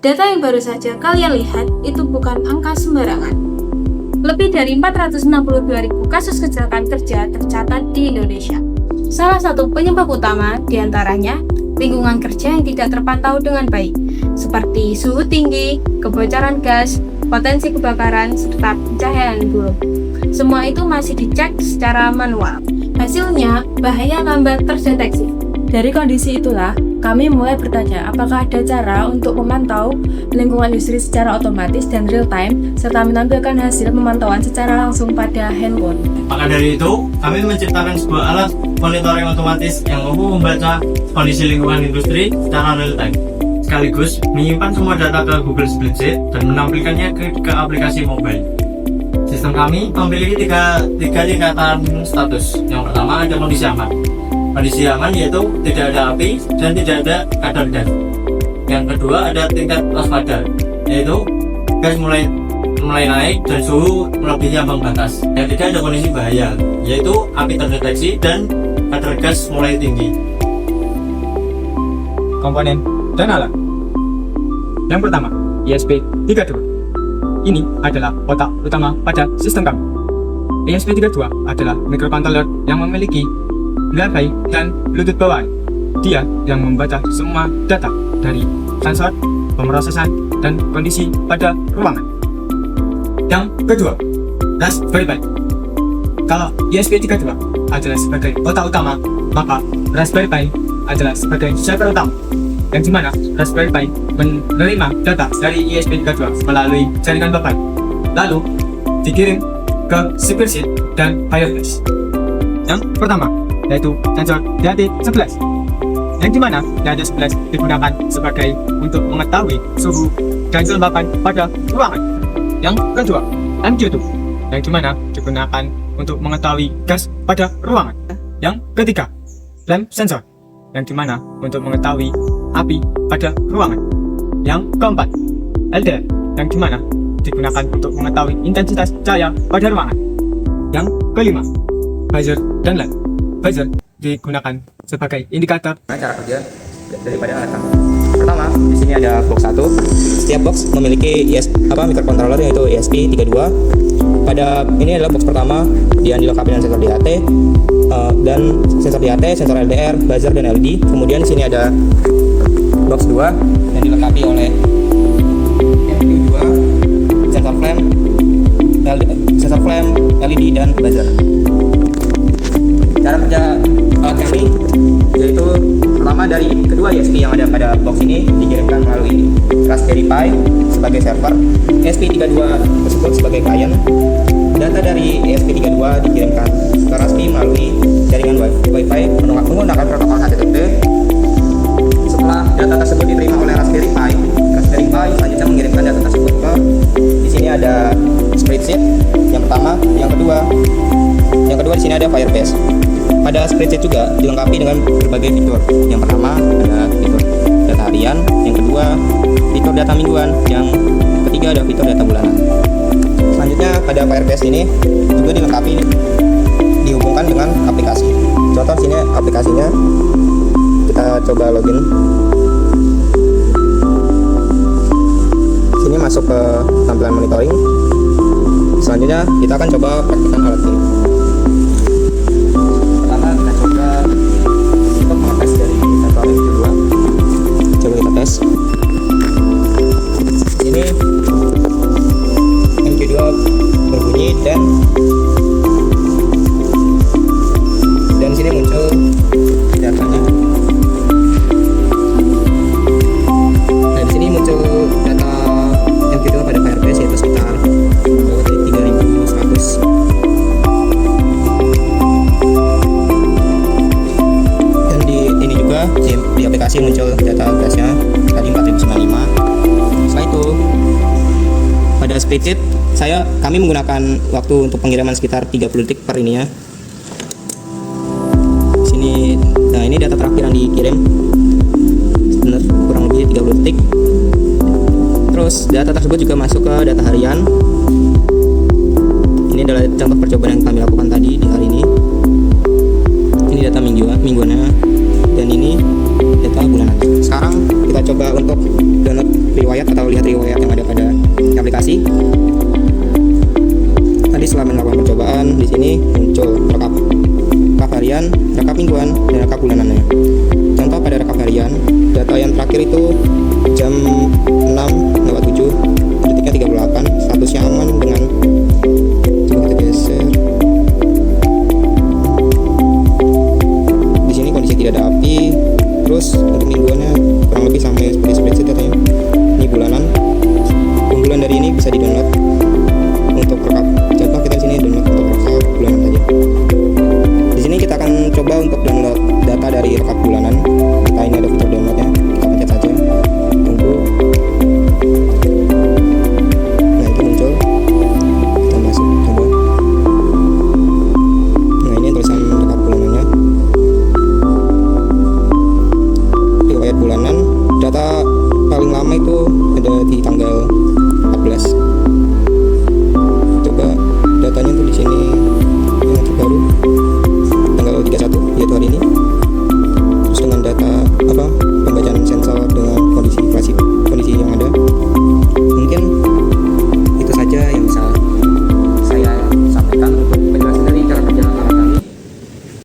Data yang baru saja kalian lihat itu bukan angka sembarangan. Lebih dari 462.000 kasus kecelakaan kerja tercatat di Indonesia. Salah satu penyebab utama diantaranya lingkungan kerja yang tidak terpantau dengan baik, seperti suhu tinggi, kebocoran gas, potensi kebakaran, serta pencahayaan buruk. Semua itu masih dicek secara manual. Hasilnya, bahaya lambat terdeteksi. Dari kondisi itulah, kami mulai bertanya apakah ada cara untuk memantau lingkungan industri secara otomatis dan real time, serta menampilkan hasil pemantauan secara langsung pada handphone. Maka dari itu, kami menciptakan sebuah alat monitoring otomatis yang mampu membaca kondisi lingkungan industri secara real time, sekaligus menyimpan semua data ke Google Spreadsheet dan menampilkannya ke aplikasi mobile. Sistem kami memiliki tiga tingkatan status. Yang pertama ada kondisi aman. Kondisi aman yaitu tidak ada api dan tidak ada kadar gas. Yang kedua ada tingkat waspada, yaitu gas mulai naik dan suhu melebihi ambang batas. Yang ketiga ada kondisi bahaya, yaitu api terdeteksi dan kadar gas mulai tinggi. Komponen dan alat. Yang pertama, ESP32. Ini adalah otak utama pada sistem kami. ESP32 adalah microcontroller yang memiliki Wi-Fi dan Bluetooth bawaan. Dia yang membaca semua data dari sensor, pemrosesan, dan kondisi pada ruangan. Yang kedua, Raspberry Pi. Kalau ESP32 adalah sebagai otak utama, maka Raspberry Pi adalah sebagai server utama, yang dimana Raspberry Pi menerima data dari ESP32 melalui jaringan Wi-Fi, lalu dikirim ke spreadsheet dan Firebase. Yang pertama yaitu sensor DHT11, yang dimana DHT11 digunakan sebagai untuk mengetahui suhu dan kelembapan pada ruangan. Yang kedua, MQ2, yang dimana digunakan untuk mengetahui gas pada ruangan. Yang ketiga, lamp sensor, yang dimana untuk mengetahui api pada ruangan. Yang keempat, LDR, yang dimana digunakan untuk mengetahui intensitas cahaya pada ruangan. Yang kelima, buzzer dan lamp. Buzzer digunakan sebagai indikator cara kerja daripada alat kami. Pertama, di sini ada box 1. Setiap box memiliki microcontroller yaitu ESP32. Pada ini adalah box pertama yang dilengkapi dengan sensor DHT dan sensor DHT, sensor LDR, buzzer dan LED. Kemudian di sini ada box 2 yang dilengkapi oleh MQ2, sensor flame, LED dan buzzer. Cara kerja alat kami yaitu pertama dari kedua ESP yang ada pada box ini dikirimkan melalui Raspberry Pi sebagai server, ESP32 tersebut sebagai klien. Data dari ESP32 dikirimkan ke Raspberry melalui jaringan Wi-Fi menggunakan protokol HTTP. Setelah data tersebut diterima oleh Raspberry Pi selanjutnya mengirimkan data tersebut ke di sini ada spreadsheet yang pertama, yang kedua di sini ada Firebase. Pada spreadsheet juga dilengkapi dengan berbagai fitur. Yang pertama ada fitur data harian, yang kedua fitur data mingguan, yang ketiga ada fitur data bulanan. Selanjutnya pada Firebase ini juga dilengkapi dihubungkan dengan aplikasi. Contoh sini aplikasinya, kita coba login. Sini masuk ke tampilan monitoring. Selanjutnya kita akan coba praktikkan alat ini. Pertama kita coba untuk mengetes dari sensor MQ2. Coba kita tes. Ini MQ2 berbunyi dan sini muncul datanya. Nah, di sini muncul data MQ2 pada Firebase yaitu sekitar 3.100. Dan di ini juga di aplikasi muncul data gasnya tadi 4.095. Setelah itu pada spreadsheet kami menggunakan waktu untuk pengiriman sekitar 30 detik per ininya. Nah, ini data terakhir yang dikirim, benar kurang lebih 30 detik. Terus data tersebut juga masuk ke data harian. Ini adalah contoh percobaan yang kami lakukan tadi di hari ini. Ini data mingguannya dan ini data bulanan. Sekarang kita coba untuk download terakhir itu jam 6.07 detiknya 38, statusnya aman dengan, coba kita geser. Di sini kondisi tidak ada api. Terus untuk mingguannya